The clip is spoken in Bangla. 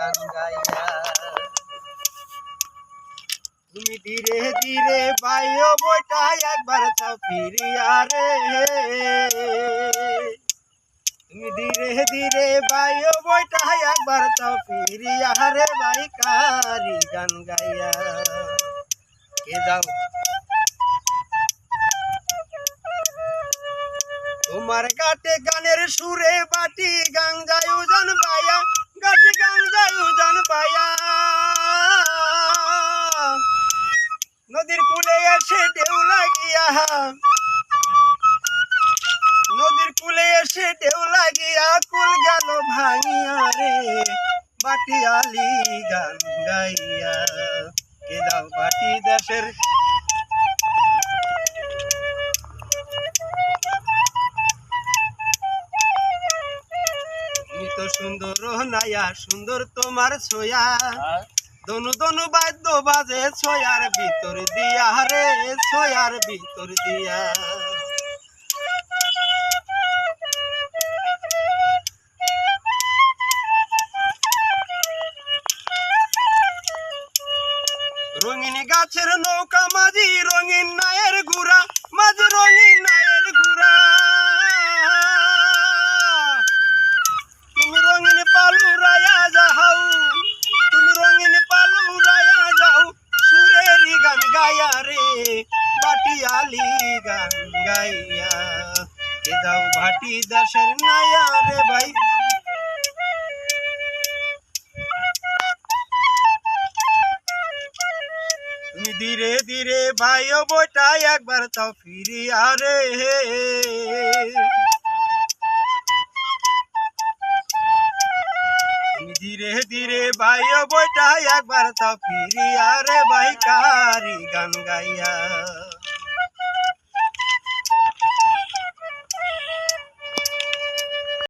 গান গাইয়া। তুমি ধীরে ধীরে বাইও বইটা একবার চাও ফিরিয়া রে, তুমি ধীরে ধীরে বাইও বইটা একবার চাও ফিরিয়া রে ভাই কারি গান গাইয়া। কে যাও তোমার গাটে গানের সুরে বাটি গান যায় উজান পায়া, গাটে গান যায় উজান পায়া। নদীর কূলে এসে ঢেউ লাগিয়া, নদীর কূলে এসে ঢেউ লাগিয়া কুল গেল ভাঙিয়া রে বাটি আলি গান গাইয়া। কে যাও বাটি দেশের তো সুন্দর নাইয়া সুন্দর তোমার ছোয়া, দনু দনু বাদ্য বাজে ছোয়ার ভিতর দিয়া রে, ছোয়ার ভিতর দিয়া। রঙিন গাছের নৌকা মাঝি রঙিন নায়ের গুড়া, মাঝি রঙিন নায়ের গুড়া। তুমি রঙিন পালু রায়া যাও, তুমি রঙিন পালু রায়া যাও সুরেরি গান গায়া রে বাটি আলি গান গাইয়া। কে যাও ভাটি দেশের নায়া রে ভাই। তুমি ধীরে ধীরে ভাইও বইটা একবার চাও ফিরিয়া রে, তুমি ধীরে ধীরে ভাইও বইটা একবার চাও ফিরিয়া রে ভাই কারি গান গাইয়া।